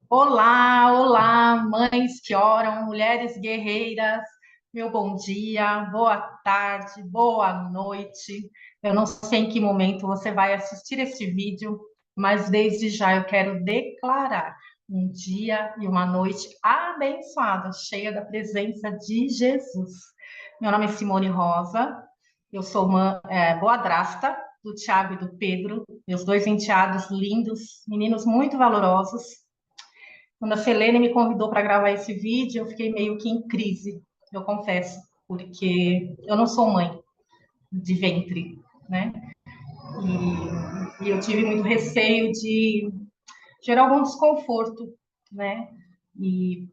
Olá, olá, mães que oram, mulheres guerreiras, meu bom dia, boa tarde, boa noite. Eu não sei em que momento você vai assistir este vídeo, mas desde já eu quero declarar um dia e uma noite abençoada, cheia da presença de Jesus. Meu nome é Simone Rosa, eu sou uma boadrasta do Tiago e do Pedro, meus dois enteados lindos, meninos muito valorosos. Quando a Selene me convidou para gravar esse vídeo, eu fiquei meio que em crise, eu confesso, porque eu não sou mãe de ventre, né? E eu tive muito receio de gerar algum desconforto, né? E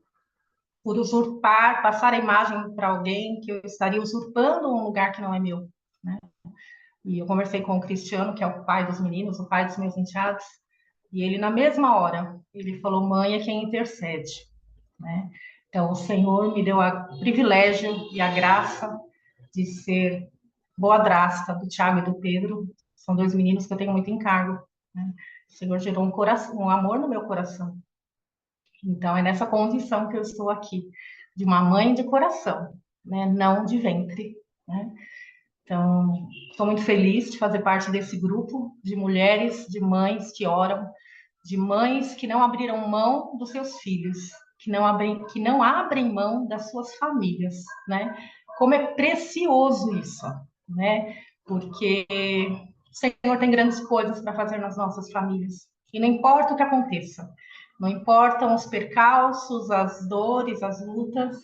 por usurpar, passar a imagem para alguém que eu estaria usurpando um lugar que não é meu, né? E eu conversei com o Cristiano, que é o pai dos meninos, o pai dos meus enteados, e ele, na mesma hora, ele falou: mãe é quem intercede, né? Então, o Senhor me deu o privilégio e a graça de ser boadrasta do Tiago e do Pedro. São dois meninos que eu tenho muito encargo, né? O Senhor gerou um coração, um amor no meu coração. Então, é nessa condição que eu estou aqui, de uma mãe de coração, né? Não de ventre, né? Então, estou muito feliz de fazer parte desse grupo de mulheres, de mães que oram, de mães que não abriram mão dos seus filhos, que não abrem mão das suas famílias, né? Como é precioso isso, né? Porque o Senhor tem grandes coisas para fazer nas nossas famílias. E não importa o que aconteça, não importam os percalços, as dores, as lutas,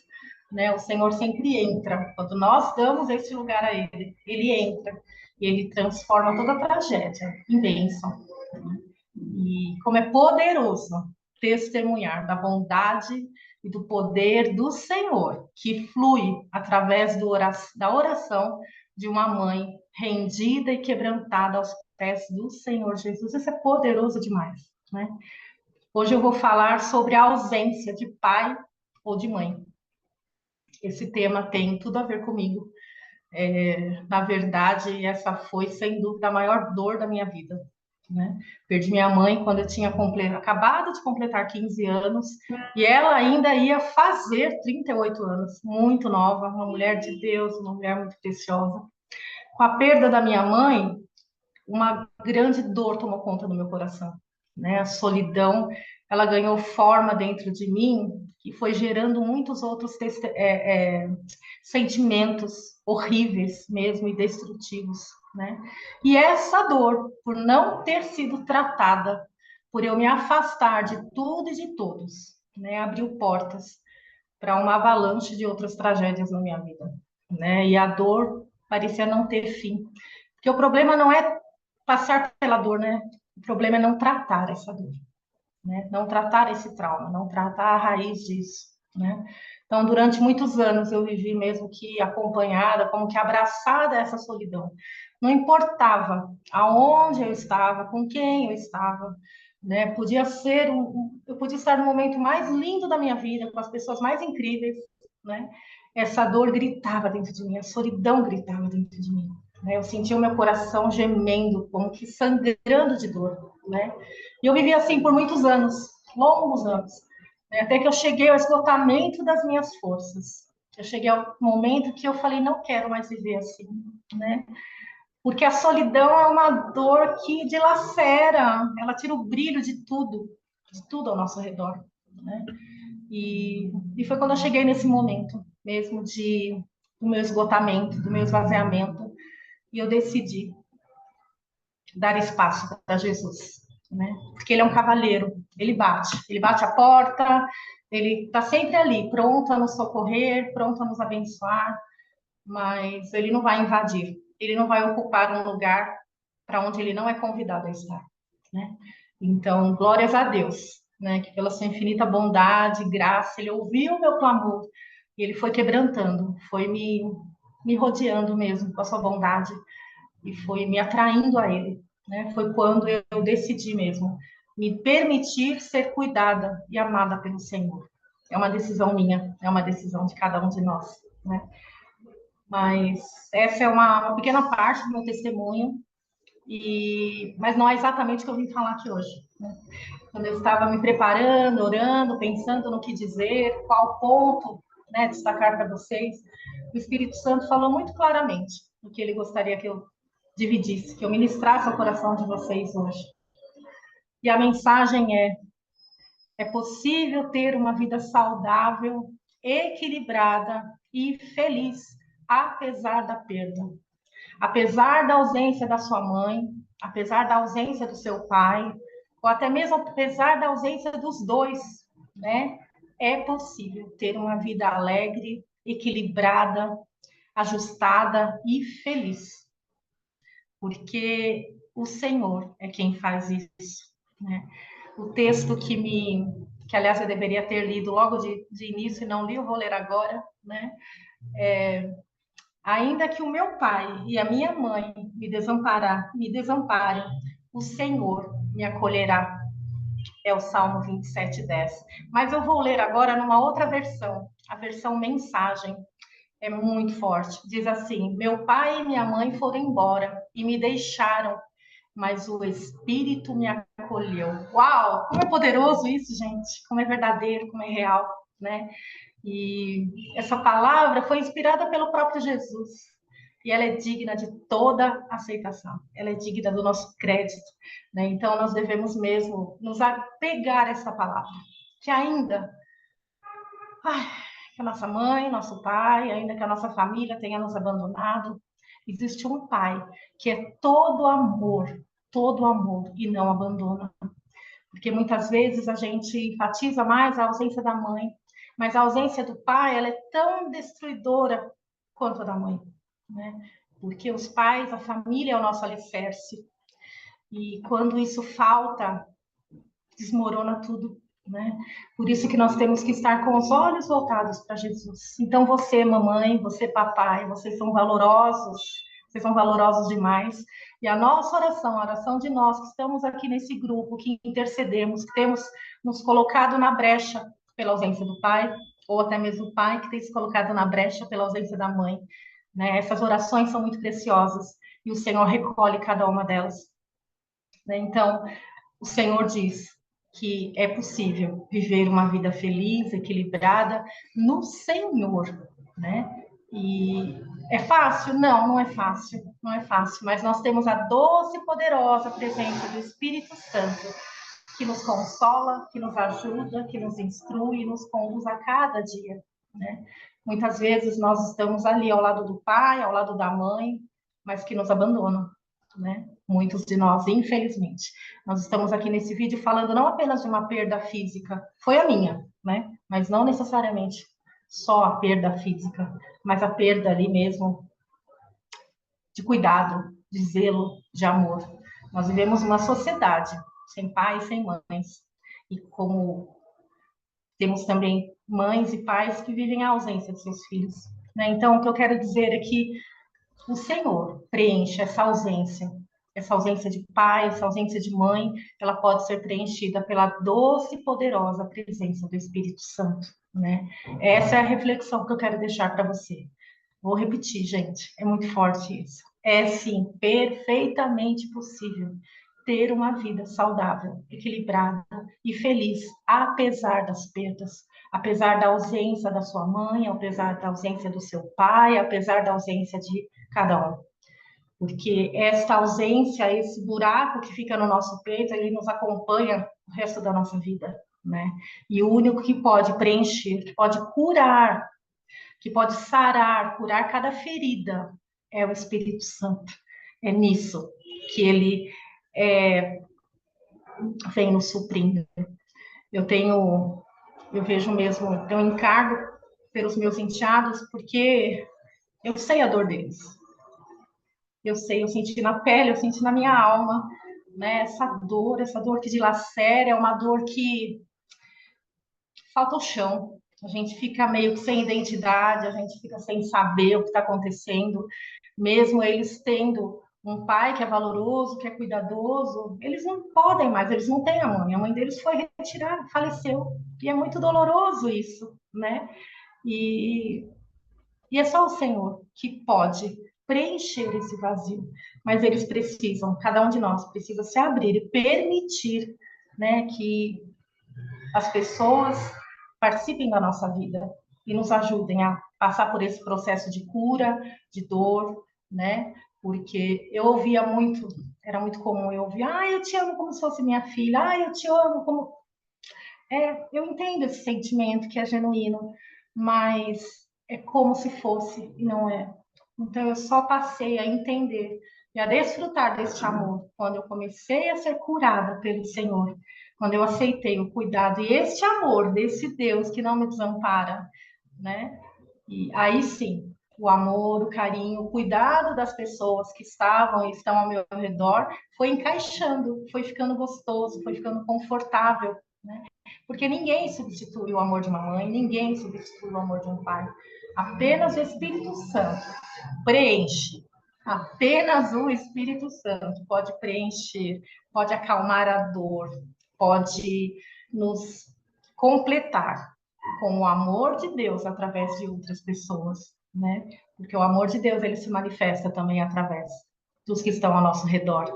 né? O Senhor sempre entra. Quando nós damos esse lugar a Ele entra e Ele transforma toda a tragédia em bênção. E como é poderoso testemunhar da bondade e do poder do Senhor, que flui através da oração de uma mãe rendida e quebrantada aos pés do Senhor Jesus. Isso é poderoso demais, né? Hoje eu vou falar sobre a ausência de pai ou de mãe. Esse tema tem tudo a ver comigo. Na verdade, essa foi, sem dúvida, a maior dor da minha vida, né? Perdi minha mãe quando eu tinha acabado de completar 15 anos e ela ainda ia fazer 38 anos, muito nova, uma mulher de Deus, uma mulher muito preciosa. Com a perda da minha mãe, uma grande dor tomou conta do meu coração, né? A solidão, ela ganhou forma dentro de mim e foi gerando muitos outros sentimentos horríveis mesmo e destrutivos, né? E essa dor, por não ter sido tratada, por eu me afastar de tudo e de todos, né, abriu portas para uma avalanche de outras tragédias na minha vida, né? E a dor parecia não ter fim. Porque o problema não é passar pela dor, né? O problema é não tratar essa dor, né? Não tratar esse trauma, não tratar a raiz disso, né? Então, durante muitos anos eu vivi mesmo que acompanhada, como que abraçada a essa solidão. Não importava aonde eu estava, com quem eu estava, né? Eu podia estar no momento mais lindo da minha vida, com as pessoas mais incríveis, né? Essa dor gritava dentro de mim, a solidão gritava dentro de mim, né? Eu sentia o meu coração gemendo, como que sangrando de dor, né? E eu vivi assim por muitos anos, longos anos, né? Até que eu cheguei ao esgotamento das minhas forças. Eu cheguei ao momento que eu falei, não quero mais viver assim, né? Porque a solidão é uma dor que dilacera, ela tira o brilho de tudo ao nosso redor, né? E foi quando eu cheguei nesse momento mesmo do meu esgotamento, do meu esvaziamento, e eu decidi dar espaço para Jesus, né? Porque ele é um cavaleiro, ele bate a porta, ele está sempre ali, pronto a nos socorrer, pronto a nos abençoar, mas ele não vai invadir, ele não vai ocupar um lugar para onde ele não é convidado a estar, né? Então, glórias a Deus, né? Que pela sua infinita bondade, graça, ele ouviu o meu clamor e ele foi quebrantando, foi me rodeando mesmo com a sua bondade e foi me atraindo a ele, né? Foi quando eu decidi mesmo me permitir ser cuidada e amada pelo Senhor. É uma decisão minha, é uma decisão de cada um de nós, né? Mas essa é uma pequena parte do meu testemunho Mas não é exatamente o que eu vim falar aqui hoje, né? Quando eu estava me preparando, orando, pensando no que dizer, qual ponto, né, destacar para vocês, o Espírito Santo falou muito claramente o que ele gostaria que eu dividisse, que eu ministrasse ao coração de vocês hoje. E a mensagem é possível ter uma vida saudável, equilibrada e feliz, apesar da perda. Apesar da ausência da sua mãe, apesar da ausência do seu pai, ou até mesmo apesar da ausência dos dois, né? É possível ter uma vida alegre, equilibrada, ajustada e feliz, porque o Senhor é quem faz isso, né? O texto que aliás eu deveria ter lido logo de início e não li, eu vou ler agora, né? Ainda que o meu pai e a minha mãe me desamparem, o Senhor me acolherá. É o Salmo 27:10. Mas eu vou ler agora numa outra versão, a versão mensagem. É muito forte. Diz assim: meu pai e minha mãe foram embora e me deixaram, mas o Espírito me acolheu. Uau! Como é poderoso isso, gente! Como é verdadeiro, como é real, né? E essa palavra foi inspirada pelo próprio Jesus. E ela é digna de toda aceitação. Ela é digna do nosso crédito, né? Então nós devemos mesmo nos apegar a essa palavra. Que ainda ai, que a nossa mãe, nosso pai, ainda que a nossa família tenha nos abandonado, existe um pai que é todo amor e não abandona. Porque muitas vezes a gente enfatiza mais a ausência da mãe, mas a ausência do pai, ela é tão destruidora quanto a da mãe, né? Porque os pais, a família é o nosso alicerce. E quando isso falta, desmorona tudo, né? Por isso que nós temos que estar com os olhos voltados para Jesus. Então você, mamãe, você, papai, vocês são valorosos demais. E a nossa oração, a oração de nós que estamos aqui nesse grupo, que intercedemos, que temos nos colocado na brecha pela ausência do pai, ou até mesmo o pai que tem se colocado na brecha pela ausência da mãe, né? Essas orações são muito preciosas e o Senhor recolhe cada uma delas, né? Então, o Senhor diz que é possível viver uma vida feliz, equilibrada no Senhor, né? E é fácil? Não, não é fácil, não é fácil, mas nós temos a doce e poderosa presença do Espírito Santo que nos consola, que nos ajuda, que nos instrui, nos conduz a cada dia, né? Muitas vezes nós estamos ali ao lado do pai, ao lado da mãe, mas que nos abandonam, né? Muitos de nós, infelizmente. Nós estamos aqui nesse vídeo falando não apenas de uma perda física, foi a minha, né? Mas não necessariamente só a perda física, mas a perda ali mesmo de cuidado, de zelo, de amor. Nós vivemos uma sociedade sem pais, sem mães. E como temos também mães e pais que vivem a ausência de seus filhos, né? Então, o que eu quero dizer é que o Senhor preenche essa ausência de pai, essa ausência de mãe, ela pode ser preenchida pela doce e poderosa presença do Espírito Santo, né? Essa é a reflexão que eu quero deixar para você. Vou repetir, gente, é muito forte isso. É sim perfeitamente possível ter uma vida saudável, equilibrada e feliz, apesar das perdas, apesar da ausência da sua mãe, apesar da ausência do seu pai, apesar da ausência de cada um. Porque esta ausência, esse buraco que fica no nosso peito, ele nos acompanha o resto da nossa vida, né? E o único que pode preencher, que pode curar, que pode sarar, curar cada ferida, é o Espírito Santo. É nisso que ele vem nos suprindo. Eu tenho, eu vejo mesmo, eu encargo pelos meus enteados, porque eu sei a dor deles. Eu sei, eu senti na pele, eu senti na minha alma, né? Essa dor que dilacera, é uma dor que falta o chão. A gente fica meio que sem identidade, a gente fica sem saber o que está acontecendo. Mesmo eles tendo um pai que é valoroso, que é cuidadoso, eles não podem mais, eles não têm a mãe. A mãe deles foi retirada, faleceu. E é muito doloroso isso, né? E, e é só o Senhor que pode preencher esse vazio, mas eles precisam, cada um de nós precisa se abrir e permitir, né, que as pessoas participem da nossa vida e nos ajudem a passar por esse processo de cura, de dor, né? Porque eu ouvia muito, era muito comum eu ouvir, eu te amo como se fosse minha filha, eu te amo como... eu entendo esse sentimento que é genuíno, mas é como se fosse e não é. Então eu só passei a entender e a desfrutar deste amor quando eu comecei a ser curada pelo Senhor, quando eu aceitei o cuidado e este amor desse Deus que não me desampara, né? E aí sim, o amor, o carinho, o cuidado das pessoas que estavam e estão ao meu redor foi encaixando, foi ficando gostoso, foi ficando confortável, né? Porque ninguém substitui o amor de uma mãe, ninguém substitui o amor de um pai. Apenas o Espírito Santo preenche. Apenas o Espírito Santo pode preencher, pode acalmar a dor, pode nos completar com o amor de Deus através de outras pessoas, né? Porque o amor de Deus ele se manifesta também através dos que estão ao nosso redor.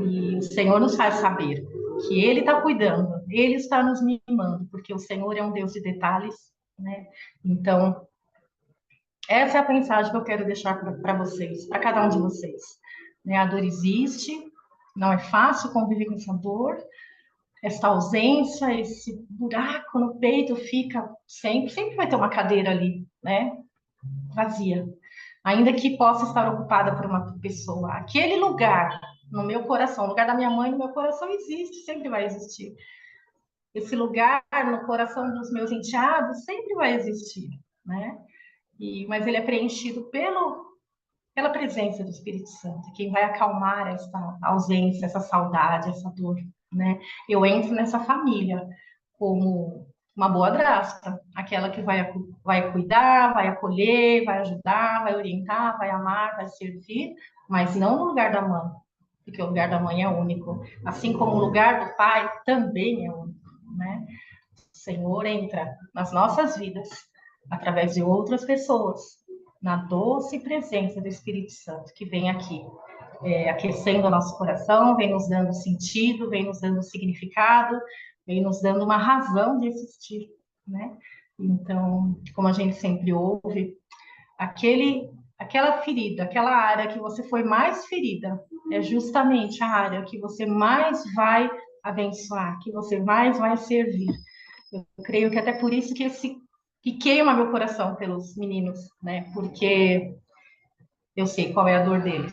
E o Senhor nos faz saber que Ele está cuidando, Ele está nos mimando, porque o Senhor é um Deus de detalhes, né? Então, essa é a mensagem que eu quero deixar para vocês, para cada um de vocês. Né? A dor existe, não é fácil conviver com essa dor, essa ausência, esse buraco no peito fica sempre, sempre vai ter uma cadeira ali, né? Vazia. Ainda que possa estar ocupada por uma pessoa. Aquele lugar no meu coração, o lugar da minha mãe no meu coração existe, sempre vai existir. Esse lugar no coração dos meus enteados sempre vai existir, né? Mas ele é preenchido pela presença do Espírito Santo, quem vai acalmar essa ausência, essa saudade, essa dor, né? Eu entro nessa família como uma boa drasta, aquela que vai cuidar, vai acolher, vai ajudar, vai orientar, vai amar, vai servir, mas não no lugar da mãe, porque o lugar da mãe é único, assim como o lugar do pai também é único, né? O Senhor entra nas nossas vidas através de outras pessoas, na doce presença do Espírito Santo que vem aqui, aquecendo o nosso coração, vem nos dando sentido, vem nos dando significado, vem nos dando uma razão de existir, né? Então, como a gente sempre ouve, aquela ferida, aquela área que você foi mais ferida, é justamente a área que você mais vai abençoar, que você mais vai servir. Eu creio que até por isso que queima meu coração pelos meninos, né? Porque eu sei qual é a dor deles.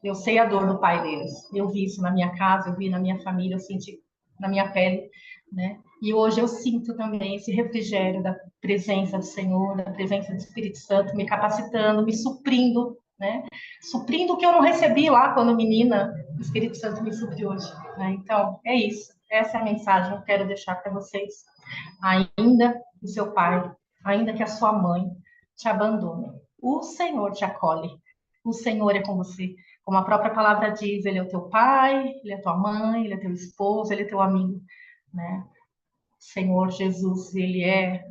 Eu sei a dor do pai deles. Eu vi isso na minha casa, eu vi na minha família, eu senti na minha pele, né? E hoje eu sinto também esse refrigério da presença do Senhor, da presença do Espírito Santo, me capacitando, me suprindo, né? Suprindo o que eu não recebi lá quando menina, o Espírito Santo me supre hoje, né? Então, é isso. Essa é a mensagem que eu quero deixar para vocês. Ainda que o seu pai, ainda que a sua mãe te abandone, o Senhor te acolhe. O Senhor é com você. Como a própria palavra diz, Ele é o teu pai, Ele é tua mãe, Ele é teu esposo, Ele é teu amigo, né? Senhor Jesus, Ele é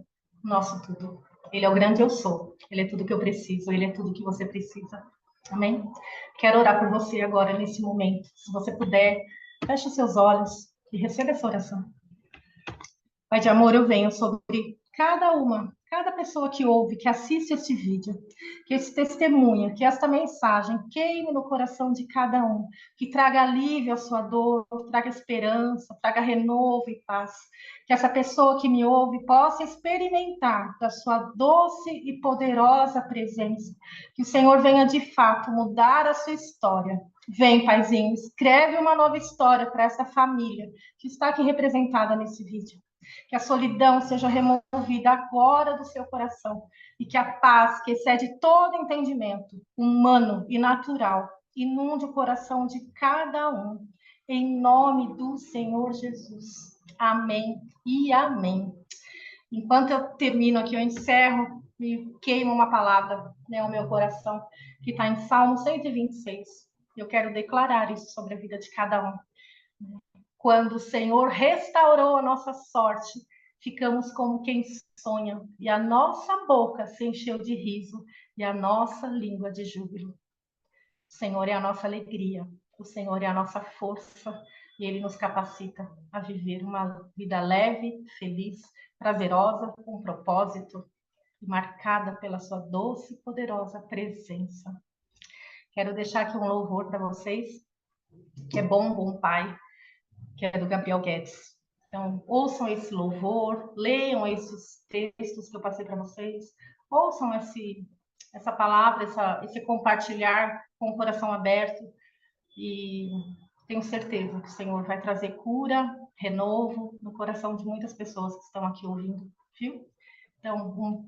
nosso tudo. Ele é o grande eu sou. Ele é tudo que eu preciso. Ele é tudo que você precisa. Amém? Quero orar por você agora, nesse momento. Se você puder, feche seus olhos e receba essa oração. Pai de amor, eu venho sobre cada pessoa que ouve, que assiste esse vídeo, que esse testemunho, que esta mensagem queime no coração de cada um, que traga alívio à sua dor, traga esperança, traga renovo e paz. Que essa pessoa que me ouve possa experimentar da sua doce e poderosa presença. Que o Senhor venha de fato mudar a sua história. Vem, Paizinho, escreve uma nova história para essa família que está aqui representada nesse vídeo. Que a solidão seja removida agora do seu coração e que a paz, que excede todo entendimento humano e natural, inunde o coração de cada um. Em nome do Senhor Jesus. Amém e amém. Enquanto eu termino aqui, eu encerro e queimo uma palavra, né, ao meu coração, que está em Salmo 126. Eu quero declarar isso sobre a vida de cada um. Quando o Senhor restaurou a nossa sorte, ficamos como quem sonha, e a nossa boca se encheu de riso, e a nossa língua de júbilo. O Senhor é a nossa alegria, o Senhor é a nossa força e Ele nos capacita a viver uma vida leve, feliz, prazerosa, com propósito e marcada pela sua doce e poderosa presença. Quero deixar aqui um louvor para vocês, que é Bom, Bom Pai, que é do Gabriel Guedes. Então, ouçam esse louvor, leiam esses textos que eu passei para vocês, ouçam essa palavra, esse compartilhar com o coração aberto, e tenho certeza que o Senhor vai trazer cura, renovo no coração de muitas pessoas que estão aqui ouvindo, viu? Então, um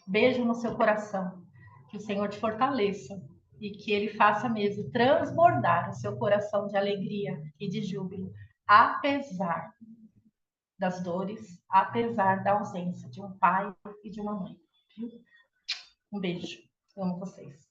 beijo no seu coração, que o Senhor te fortaleça e que Ele faça mesmo transbordar o seu coração de alegria e de júbilo, apesar das dores, apesar da ausência de um pai e de uma mãe. Viu? Um beijo. Amo vocês.